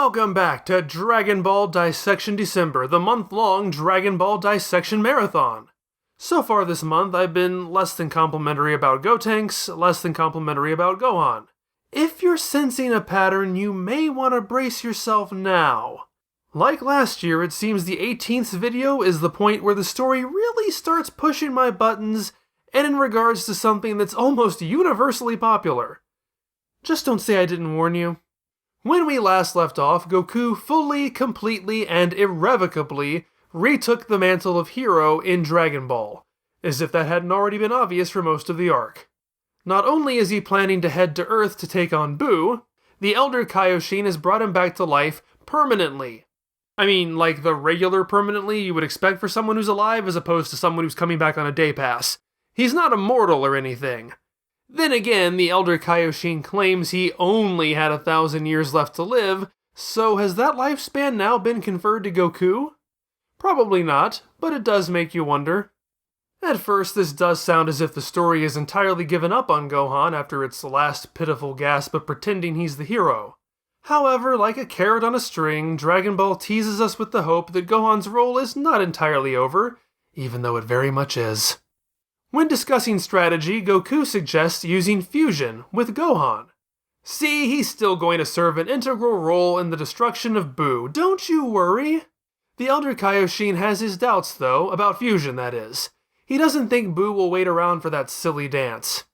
Welcome back to Dragon Ball Dissection December, the month-long Dragon Ball Dissection Marathon. So far this month, I've been less than complimentary about Gotenks, less than complimentary about Gohan. If you're sensing a pattern, you may want to brace yourself now. Like last year, it seems the 18th video is the point where the story really starts pushing my buttons, and in regards to something that's almost universally popular. Just don't say I didn't warn you. When we last left off, Goku fully, completely, and irrevocably retook the mantle of hero in Dragon Ball, as if that hadn't already been obvious for most of the arc. Not only is he planning to head to Earth to take on Buu, the Elder Kaioshin has brought him back to life permanently. I mean, like the regular permanently you would expect for someone who's alive as opposed to someone who's coming back on a day pass. He's not immortal or anything. Then again, the Elder Kaioshin claims he only had 1,000 years left to live, so has that lifespan now been conferred to Goku? Probably not, but it does make you wonder. At first, this does sound as if the story is entirely given up on Gohan after its last pitiful gasp of pretending he's the hero. However, like a carrot on a string, Dragon Ball teases us with the hope that Gohan's role is not entirely over, even though it very much is. When discussing strategy, Goku suggests using fusion with Gohan. See, he's still going to serve an integral role in the destruction of Buu, don't you worry. The Elder Kaioshin has his doubts, though, about fusion, that is. He doesn't think Buu will wait around for that silly dance.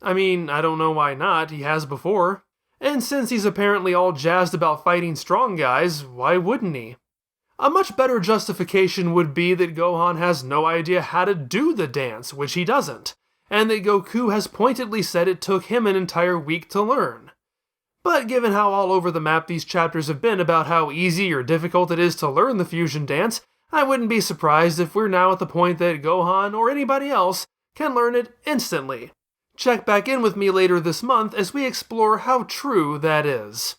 I mean, I don't know why not, he has before. And since he's apparently all jazzed about fighting strong guys, why wouldn't he? A much better justification would be that Gohan has no idea how to do the dance, which he doesn't, and that Goku has pointedly said it took him an entire week to learn. But given how all over the map these chapters have been about how easy or difficult it is to learn the fusion dance, I wouldn't be surprised if we're now at the point that Gohan or anybody else can learn it instantly. Check back in with me later this month as we explore how true that is.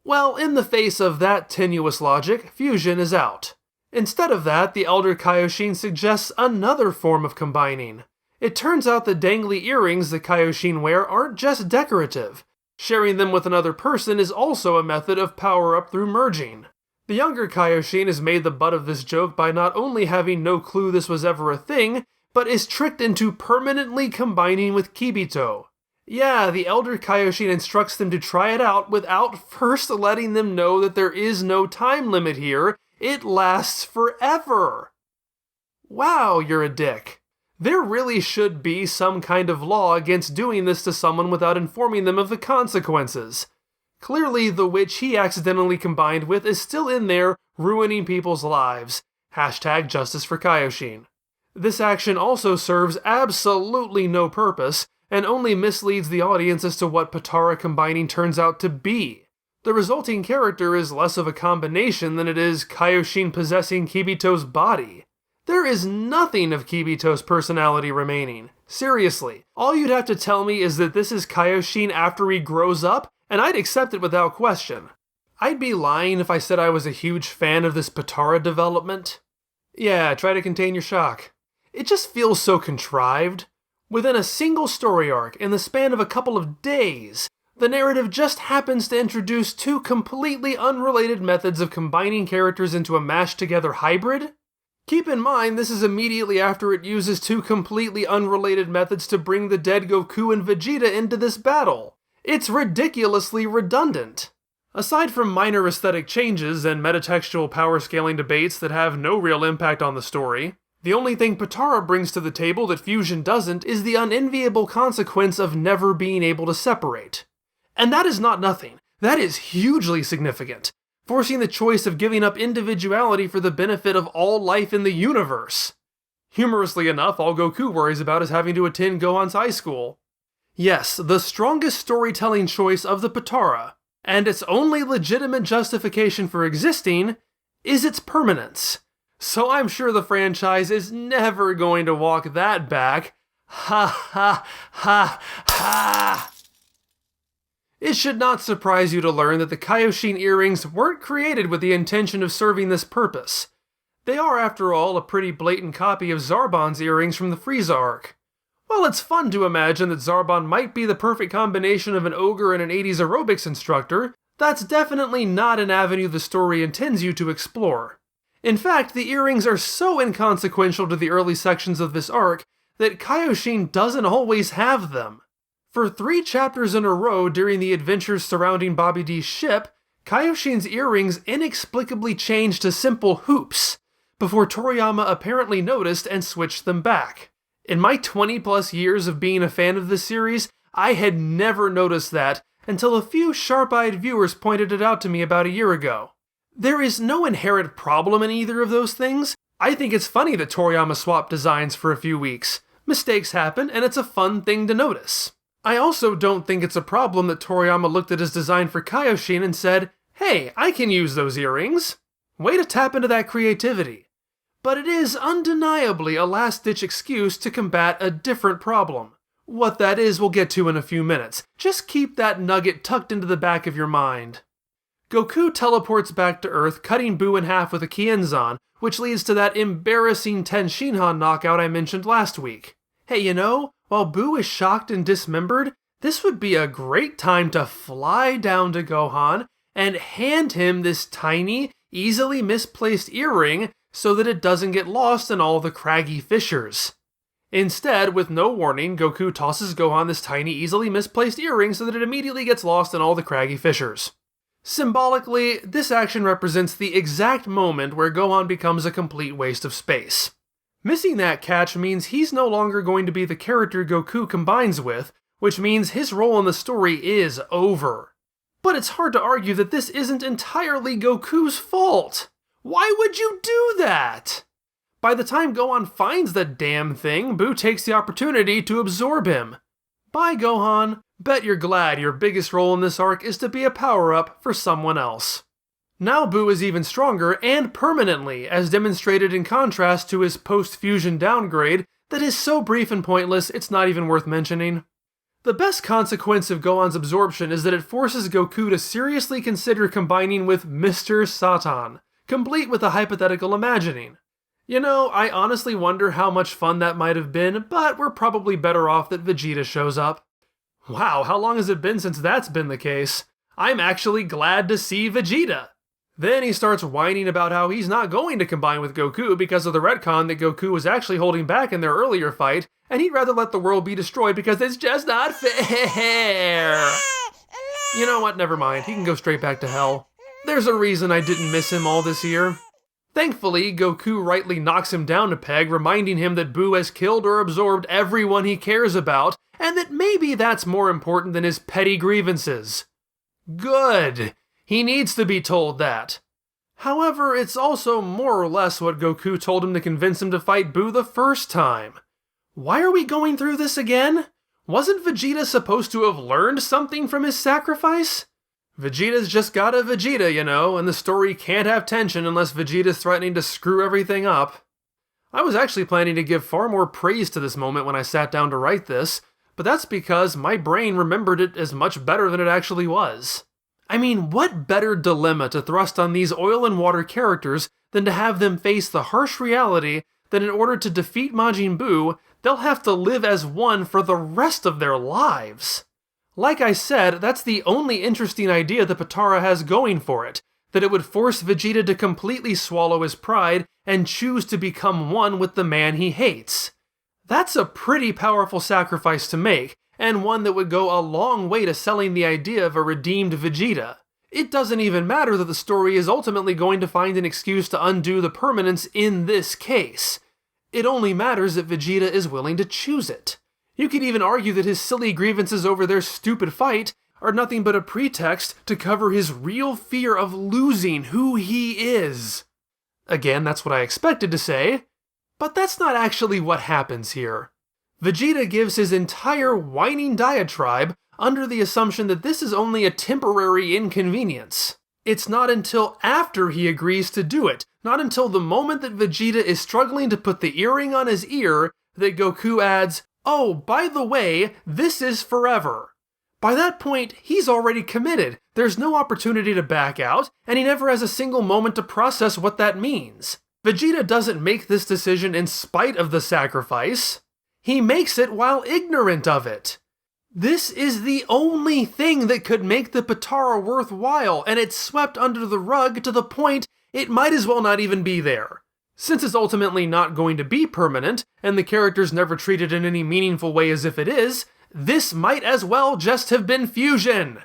Well, in the face of that tenuous logic, fusion is out. Instead of that, the Elder Kaioshin suggests another form of combining. It turns out the dangly earrings the Kaioshin wear aren't just decorative. Sharing them with another person is also a method of power-up through merging. The younger Kaioshin is made the butt of this joke by not only having no clue this was ever a thing, but is tricked into permanently combining with Kibito. Yeah, the Elder Kaioshin instructs them to try it out without first letting them know that there is no time limit here. It lasts forever. Wow, you're a dick. There really should be some kind of law against doing this to someone without informing them of the consequences. Clearly, the witch he accidentally combined with is still in there, ruining people's lives. Hashtag justice for Kaioshin. This action also serves absolutely no purpose, and only misleads the audience as to what Potara combining turns out to be. The resulting character is less of a combination than it is Kaioshin possessing Kibito's body. There is nothing of Kibito's personality remaining. Seriously, all you'd have to tell me is that this is Kaioshin after he grows up, and I'd accept it without question. I'd be lying if I said I was a huge fan of this Potara development. Yeah, try to contain your shock. It just feels so contrived. Within a single story arc, in the span of a couple of days, the narrative just happens to introduce two completely unrelated methods of combining characters into a mashed-together hybrid? Keep in mind, this is immediately after it uses two completely unrelated methods to bring the dead Goku and Vegeta into this battle. It's ridiculously redundant. Aside from minor aesthetic changes and metatextual power scaling debates that have no real impact on the story, the only thing Potara brings to the table that fusion doesn't is the unenviable consequence of never being able to separate. And that is not nothing. That is hugely significant, forcing the choice of giving up individuality for the benefit of all life in the universe. Humorously enough, all Goku worries about is having to attend Gohan's high school. Yes, the strongest storytelling choice of the Potara, and its only legitimate justification for existing, is its permanence. So I'm sure the franchise is never going to walk that back. Ha ha ha ha! It should not surprise you to learn that the Kaioshin earrings weren't created with the intention of serving this purpose. They are, after all, a pretty blatant copy of Zarbon's earrings from the Frieza arc. While it's fun to imagine that Zarbon might be the perfect combination of an ogre and an 80s aerobics instructor, That's definitely not an avenue the story intends you to explore. In fact, the earrings are so inconsequential to the early sections of this arc that Kaioshin doesn't always have them. For 3 chapters in a row during the adventures surrounding Bobby D's ship, Kaioshin's earrings inexplicably changed to simple hoops, before Toriyama apparently noticed and switched them back. In my 20 plus years of being a fan of this series, I had never noticed that until a few sharp-eyed viewers pointed it out to me about a year ago. There is no inherent problem in either of those things. I think it's funny that Toriyama swapped designs for a few weeks. Mistakes happen, and it's a fun thing to notice. I also don't think it's a problem that Toriyama looked at his design for Kaioshin and said, "Hey, I can use those earrings." Way to tap into that creativity. But it is undeniably a last-ditch excuse to combat a different problem. What that is we'll get to in a few minutes. Just keep that nugget tucked into the back of your mind. Goku teleports back to Earth, cutting Buu in half with a Kienzan, which leads to that embarrassing Ten Shinhan knockout I mentioned last week. Hey, you know, while Buu is shocked and dismembered, this would be a great time to fly down to Gohan and hand him this tiny, easily misplaced earring so that it doesn't get lost in all the craggy fissures. Instead, with no warning, Goku tosses Gohan this tiny, easily misplaced earring so that it immediately gets lost in all the craggy fissures. Symbolically, this action represents the exact moment where Gohan becomes a complete waste of space. Missing that catch means he's no longer going to be the character Goku combines with, which means his role in the story is over. But it's hard to argue that this isn't entirely Goku's fault. Why would you do that? By the time Gohan finds the damn thing, Buu takes the opportunity to absorb him. Bye, Gohan. Bet you're glad your biggest role in this arc is to be a power-up for someone else. Now Buu is even stronger, and permanently, as demonstrated in contrast to his post-fusion downgrade that is so brief and pointless it's not even worth mentioning. The best consequence of Gohan's absorption is that it forces Goku to seriously consider combining with Mr. Satan, complete with a hypothetical imagining. You know, I honestly wonder how much fun that might have been, but we're probably better off that Vegeta shows up. Wow, how long has it been since that's been the case? I'm actually glad to see Vegeta. Then he starts whining about how he's not going to combine with Goku because of the retcon that Goku was actually holding back in their earlier fight, and he'd rather let the world be destroyed because it's just not fair. You know what, never mind, he can go straight back to hell. There's a reason I didn't miss him all this year. Thankfully, Goku rightly knocks him down a peg, reminding him that Buu has killed or absorbed everyone he cares about, and that maybe that's more important than his petty grievances. Good! He needs to be told that. However, it's also more or less what Goku told him to convince him to fight Buu the first time. Why are we going through this again? Wasn't Vegeta supposed to have learned something from his sacrifice? Vegeta's just got a Vegeta, you know, and the story can't have tension unless Vegeta's threatening to screw everything up. I was actually planning to give far more praise to this moment when I sat down to write this, but that's because my brain remembered it as much better than it actually was. I mean, what better dilemma to thrust on these oil and water characters than to have them face the harsh reality that in order to defeat Majin Buu, they'll have to live as one for the rest of their lives. Like I said, that's the only interesting idea that Potara has going for it, that it would force Vegeta to completely swallow his pride and choose to become one with the man he hates. That's a pretty powerful sacrifice to make, and one that would go a long way to selling the idea of a redeemed Vegeta. It doesn't even matter that the story is ultimately going to find an excuse to undo the permanence in this case. It only matters that Vegeta is willing to choose it. You could even argue that his silly grievances over their stupid fight are nothing but a pretext to cover his real fear of losing who he is. Again, that's what I expected to say, but that's not actually what happens here. Vegeta gives his entire whining diatribe under the assumption that this is only a temporary inconvenience. It's not until after he agrees to do it, not until the moment that Vegeta is struggling to put the earring on his ear, that Goku adds, "Oh, by the way, this is forever." By that point, he's already committed. There's no opportunity to back out, and he never has a single moment to process what that means. Vegeta doesn't make this decision in spite of the sacrifice. He makes it while ignorant of it. This is the only thing that could make the Potara worthwhile, and it's swept under the rug to the point it might as well not even be there. Since it's ultimately not going to be permanent, and the character's never treated in any meaningful way as if it is, this might as well just have been fusion.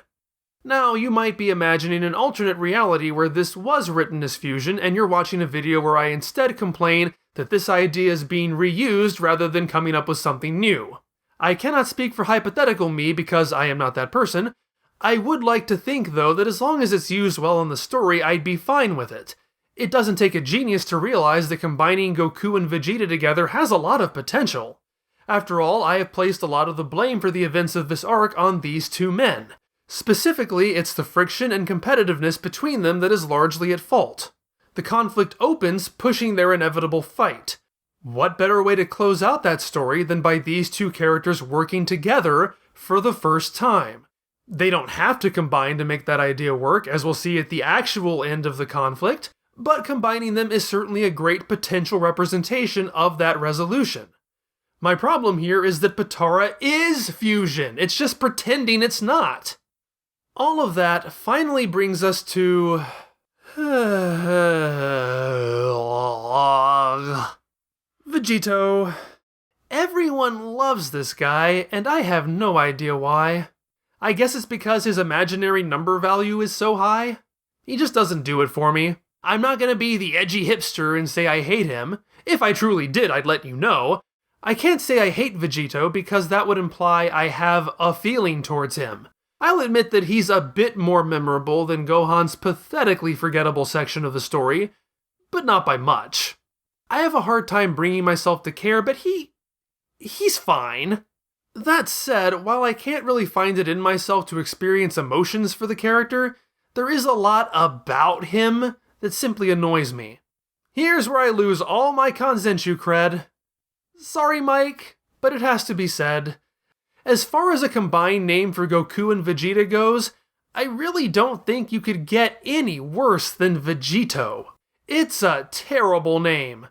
Now, you might be imagining an alternate reality where this was written as fusion, and you're watching a video where I instead complain that this idea is being reused rather than coming up with something new. I cannot speak for hypothetical me because I am not that person. I would like to think, though, that as long as it's used well in the story, I'd be fine with it. It doesn't take a genius to realize that combining Goku and Vegeta together has a lot of potential. After all, I have placed a lot of the blame for the events of this arc on these two men. Specifically, it's the friction and competitiveness between them that is largely at fault. The conflict opens, pushing their inevitable fight. What better way to close out that story than by these two characters working together for the first time? They don't have to combine to make that idea work, as we'll see at the actual end of the conflict, but combining them is certainly a great potential representation of that resolution. My problem here is that Potara is fusion, it's just pretending it's not. All of that finally brings us to... Vegetto. Everyone loves this guy, and I have no idea why. I guess it's because his imaginary number value is so high. He just doesn't do it for me. I'm not gonna be the edgy hipster and say I hate him. If I truly did, I'd let you know. I can't say I hate Vegetto because that would imply I have a feeling towards him. I'll admit that he's a bit more memorable than Gohan's pathetically forgettable section of the story, but not by much. I have a hard time bringing myself to care, but he's fine. That said, while I can't really find it in myself to experience emotions for the character, there is a lot about him that simply annoys me. Here's where I lose all my Kanzenshu cred. Sorry, Mike, but it has to be said. As far as a combined name for Goku and Vegeta goes, I really don't think you could get any worse than Vegetto. It's a terrible name.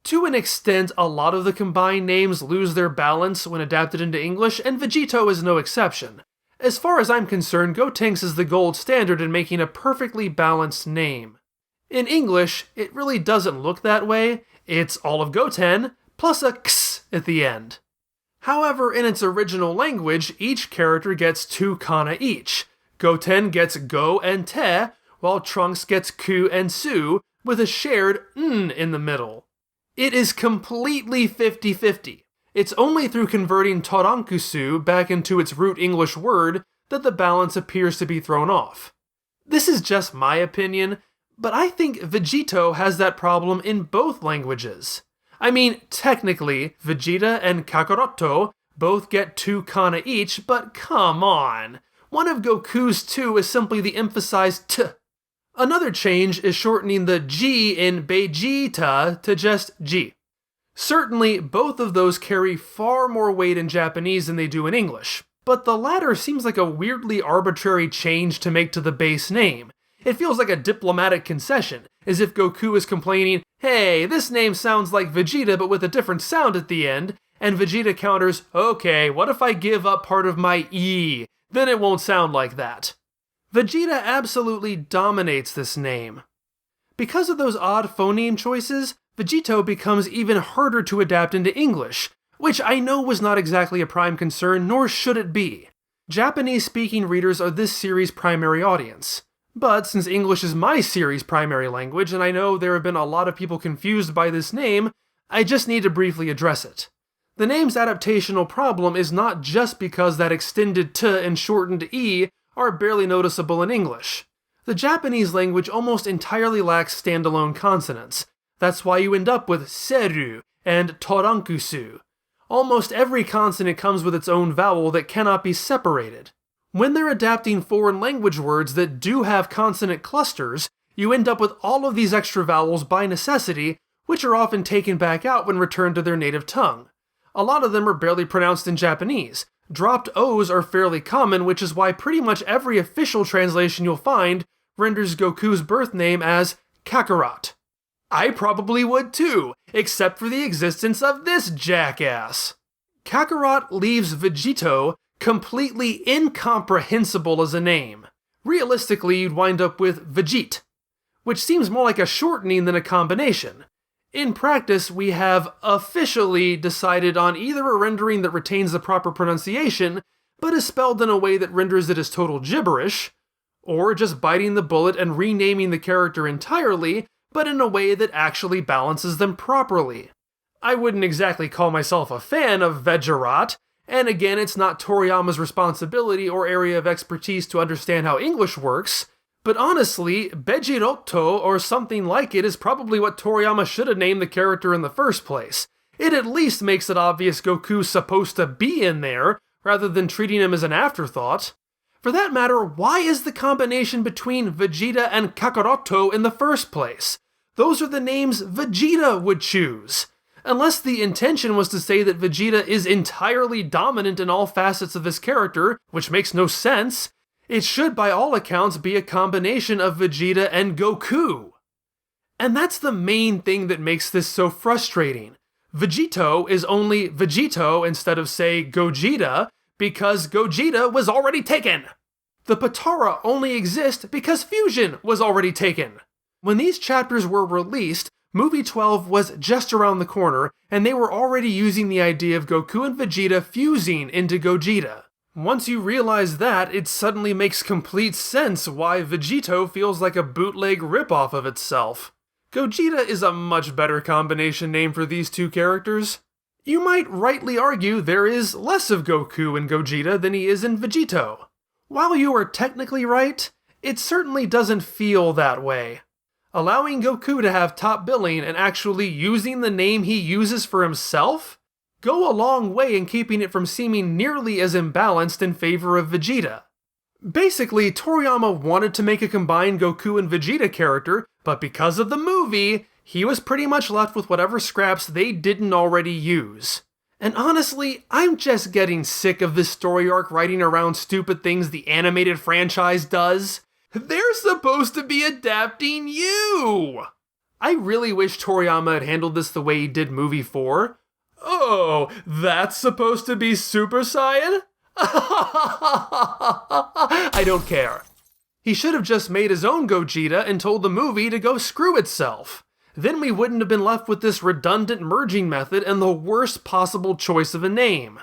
To an extent, a lot of the combined names lose their balance when adapted into English, and Vegetto is no exception. As far as I'm concerned, Gotenks is the gold standard in making a perfectly balanced name. In English, it really doesn't look that way. It's all of Goten, plus a x at the end. However, in its original language, each character gets 2 kana each. Goten gets go and te, while Trunks gets ku and su, with a shared n in the middle. It is completely 50-50. It's only through converting torankusu back into its root English word that the balance appears to be thrown off. This is just my opinion, but I think Vegetto has that problem in both languages. I mean, technically, Vegeta and Kakaroto both get 2 kana each, but come on! One of Goku's 2 is simply the emphasized t. Another change is shortening the G in Vegeta to just G. Certainly, both of those carry far more weight in Japanese than they do in English, but the latter seems like a weirdly arbitrary change to make to the base name. It feels like a diplomatic concession, as if Goku is complaining, hey, this name sounds like Vegeta but with a different sound at the end, and Vegeta counters, okay, what if I give up part of my E? Then it won't sound like that. Vegeta absolutely dominates this name. Because of those odd phoneme choices, Vegetto becomes even harder to adapt into English, which I know was not exactly a prime concern, nor should it be. Japanese-speaking readers are this series' primary audience. But since English is my series' primary language, and I know there have been a lot of people confused by this name, I just need to briefly address it. The name's adaptational problem is not just because that extended t and shortened e are barely noticeable in English. The Japanese language almost entirely lacks standalone consonants. That's why you end up with seru and torankusu. Almost every consonant comes with its own vowel that cannot be separated. When they're adapting foreign language words that do have consonant clusters, you end up with all of these extra vowels by necessity, which are often taken back out when returned to their native tongue. A lot of them are barely pronounced in Japanese. Dropped O's are fairly common, which is why pretty much every official translation you'll find renders Goku's birth name as Kakarot. I probably would too, except for the existence of this jackass. Kakarot leaves Vegetto completely incomprehensible as a name. Realistically, you'd wind up with Vegetto, which seems more like a shortening than a combination. In practice, we have officially decided on either a rendering that retains the proper pronunciation, but is spelled in a way that renders it as total gibberish, or just biting the bullet and renaming the character entirely, but in a way that actually balances them properly. I wouldn't exactly call myself a fan of Vegetto, and again, it's not Toriyama's responsibility or area of expertise to understand how English works, but honestly, Vegetto or something like it is probably what Toriyama should have named the character in the first place. It at least makes it obvious Goku's supposed to be in there, rather than treating him as an afterthought. For that matter, why is the combination between Vegeta and Kakaroto in the first place? Those are the names Vegeta would choose. Unless the intention was to say that Vegeta is entirely dominant in all facets of his character, which makes no sense, it should by all accounts be a combination of Vegeta and Goku. And that's the main thing that makes this so frustrating. Vegetto is only Vegetto instead of, say, Gogeta, because Gogeta was already taken. The Potara only exist because Fusion was already taken. When these chapters were released, Movie 12 was just around the corner, and they were already using the idea of Goku and Vegeta fusing into Gogeta. Once you realize that, it suddenly makes complete sense why Vegetto feels like a bootleg ripoff of itself. Gogeta is a much better combination name for these two characters. You might rightly argue there is less of Goku in Gogeta than he is in Vegetto. While you are technically right, it certainly doesn't feel that way. Allowing Goku to have top billing and actually using the name he uses for himself go a long way in keeping it from seeming nearly as imbalanced in favor of Vegeta. Basically, Toriyama wanted to make a combined Goku and Vegeta character, but because of the movie, he was pretty much left with whatever scraps they didn't already use. And honestly, I'm just getting sick of this story arc writing around stupid things the animated franchise does. They're supposed to be adapting you! I really wish Toriyama had handled this the way he did movie 4. Oh, that's supposed to be Super Saiyan? I don't care. He should have just made his own Gogeta and told the movie to go screw itself. Then we wouldn't have been left with this redundant merging method and the worst possible choice of a name.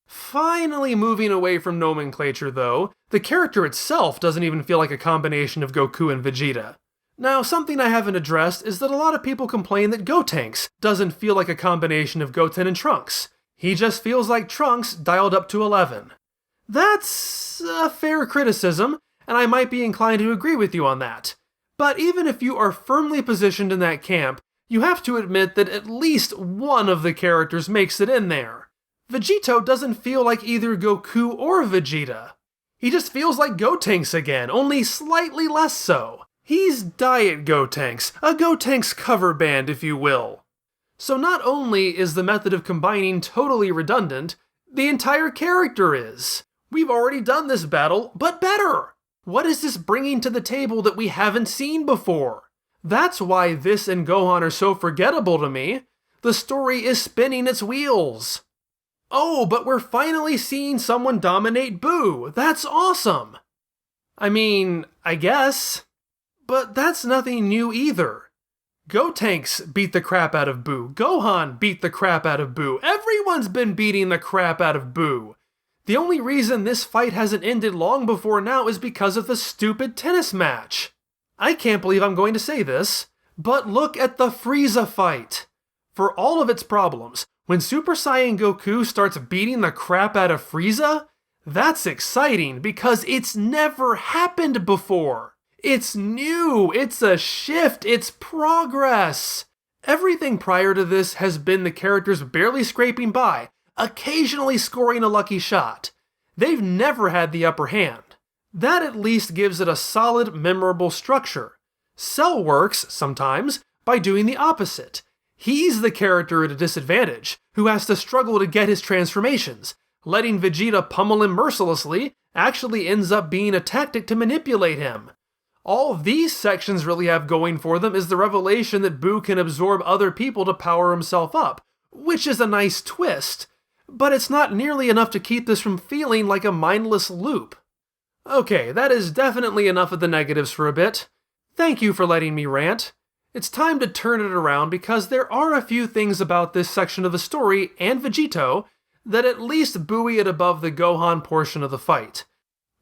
Finally moving away from nomenclature though, the character itself doesn't even feel like a combination of Goku and Vegeta. Now, something I haven't addressed is that a lot of people complain that Gotenks doesn't feel like a combination of Goten and Trunks. He just feels like Trunks dialed up to 11. That's a fair criticism, and I might be inclined to agree with you on that. But even if you are firmly positioned in that camp, you have to admit that at least one of the characters makes it in there. Vegetto doesn't feel like either Goku or Vegeta. He just feels like Gotenks again, only slightly less so. He's Diet Gotenks, a Gotenks cover band if you will. So not only is the method of combining totally redundant, the entire character is. We've already done this battle, but better! What is this bringing to the table that we haven't seen before? That's why this and Gohan are so forgettable to me. The story is spinning its wheels. Oh, but we're finally seeing someone dominate Boo. That's awesome! I mean, I guess. But that's nothing new either. Gotenks beat the crap out of Boo. Gohan beat the crap out of Boo. Everyone's been beating the crap out of Boo. The only reason this fight hasn't ended long before now is because of the stupid tennis match. I can't believe I'm going to say this, but look at the Frieza fight. For all of its problems, when Super Saiyan Goku starts beating the crap out of Frieza, that's exciting because it's never happened before. It's new, it's a shift, it's progress. Everything prior to this has been the characters barely scraping by, occasionally scoring a lucky shot. They've never had the upper hand. That at least gives it a solid, memorable structure. Cell works, sometimes, by doing the opposite. He's the character at a disadvantage, who has to struggle to get his transformations. Letting Vegeta pummel him mercilessly actually ends up being a tactic to manipulate him. All these sections really have going for them is the revelation that Boo can absorb other people to power himself up, which is a nice twist. but it's not nearly enough to keep this from feeling like a mindless loop. Okay, that is definitely enough of the negatives for a bit. Thank you for letting me rant. It's time to turn it around because there are a few things about this section of the story and Vegetto that at least buoy it above the Gohan portion of the fight.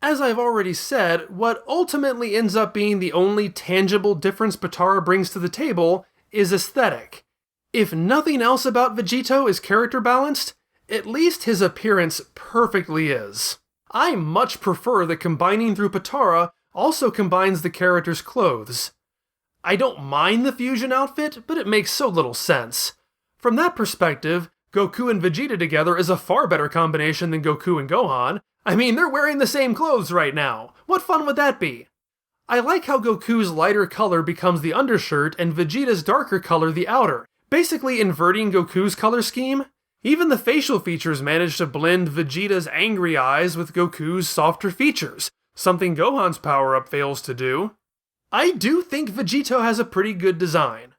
As I've already said, what ultimately ends up being the only tangible difference Potara brings to the table is aesthetic. If nothing else about Vegetto is character balanced, at least his appearance perfectly is. I much prefer that combining through Potara also combines the character's clothes. I don't mind the fusion outfit, but it makes so little sense. From that perspective, Goku and Vegeta together is a far better combination than Goku and Gohan. I mean, they're wearing the same clothes right now. What fun would that be? I like how Goku's lighter color becomes the undershirt and Vegeta's darker color the outer, basically inverting Goku's color scheme. Even the facial features manage to blend Vegeta's angry eyes with Goku's softer features, something Gohan's power-up fails to do. I do think Vegetto has a pretty good design.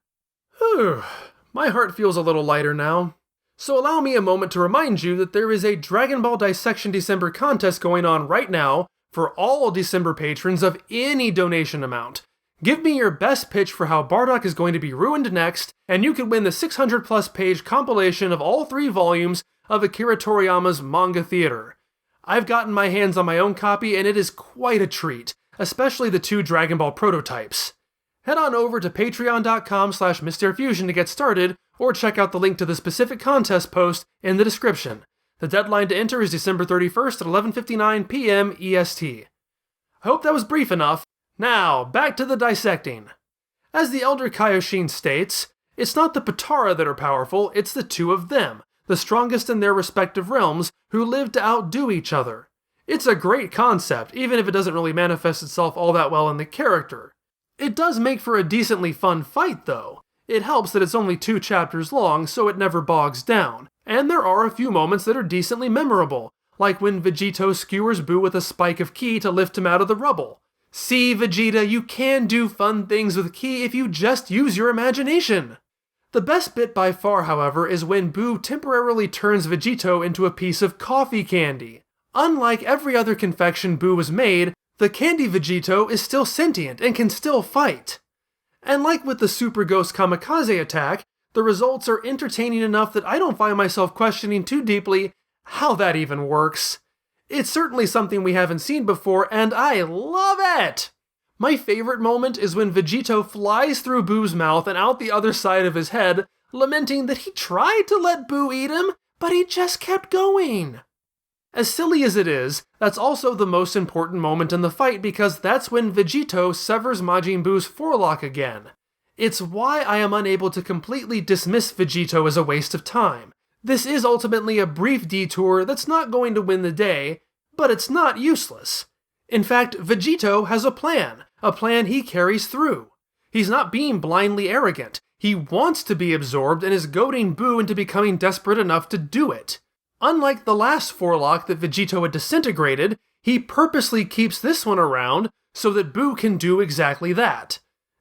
Whew, my heart feels a little lighter now. So allow me a moment to remind you that there is a Dragon Ball Dissection December contest going on right now for all December patrons of any donation amount. Give me your best pitch for how Bardock is going to be ruined next, and you can win the 600-plus page compilation of all 3 volumes of Akira Toriyama's Manga Theater. I've gotten my hands on my own copy, and it is quite a treat, especially the 2 Dragon Ball prototypes. Head on over to patreon.com/MrFusion to get started, or check out the link to the specific contest post in the description. The deadline to enter is December 31st at 11:59 p.m. EST. I hope that was brief enough. Now, back to the dissecting. As the Elder Kaioshin states, it's not the Potara that are powerful, it's the 2 of them, the strongest in their respective realms, who live to outdo each other. It's a great concept, even if it doesn't really manifest itself all that well in the character. It does make for a decently fun fight, though. It helps that it's only 2 chapters long, so it never bogs down. And there are a few moments that are decently memorable, like when Vegetto skewers Buu with a spike of ki to lift him out of the rubble. See, Vegeta, you can do fun things with ki if you just use your imagination. The best bit by far, however, is when Buu temporarily turns Vegetto into a piece of coffee candy. Unlike every other confection Buu has made, the candy Vegetto is still sentient and can still fight. And like with the Super Ghost Kamikaze attack, the results are entertaining enough that I don't find myself questioning too deeply how that even works. It's certainly something we haven't seen before, and I love it! My favorite moment is when Vegetto flies through Buu's mouth and out the other side of his head, lamenting that he tried to let Buu eat him, but he just kept going. As silly as it is, that's also the most important moment in the fight because that's when Vegetto severs Majin Buu's forelock again. It's why I am unable to completely dismiss Vegetto as a waste of time. This is ultimately a brief detour that's not going to win the day, but it's not useless. In fact, Vegetto has a plan he carries through. He's not being blindly arrogant. He wants to be absorbed and is goading Buu into becoming desperate enough to do it. Unlike the last forelock that Vegetto had disintegrated, he purposely keeps this one around so that Buu can do exactly that.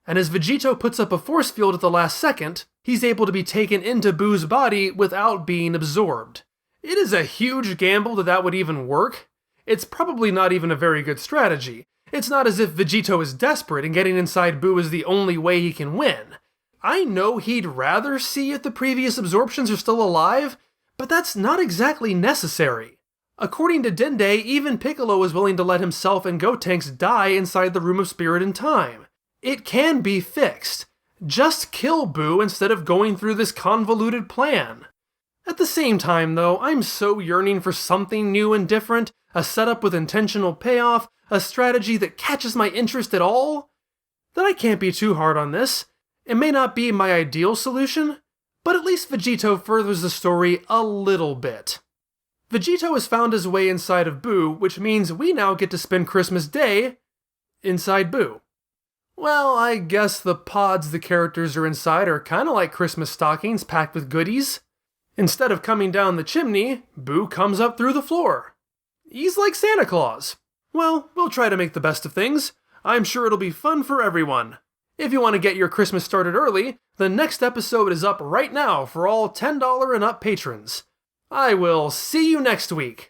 And as Vegetto puts up a force field at the last second, he's able to be taken into Buu's body without being absorbed. It is a huge gamble that would even work. It's probably not even a very good strategy. It's not as if Vegetto is desperate and getting inside Buu is the only way he can win. I know he'd rather see if the previous absorptions are still alive, but that's not exactly necessary. According to Dende, even Piccolo is willing to let himself and Gotenks die inside the Room of Spirit and Time. It can be fixed. Just kill Buu instead of going through this convoluted plan. At the same time, though, I'm so yearning for something new and different, a setup with intentional payoff, a strategy that catches my interest at all, that I can't be too hard on this. It may not be my ideal solution, but at least Vegetto furthers the story a little bit. Vegetto has found his way inside of Buu, which means we now get to spend Christmas Day inside Buu. Well, I guess the pods the characters are inside are kinda like Christmas stockings packed with goodies. Instead of coming down the chimney, Buu comes up through the floor. He's like Santa Claus. Well, we'll try to make the best of things. I'm sure it'll be fun for everyone. If you want to get your Christmas started early, the next episode is up right now for all $10 and up patrons. I will see you next week.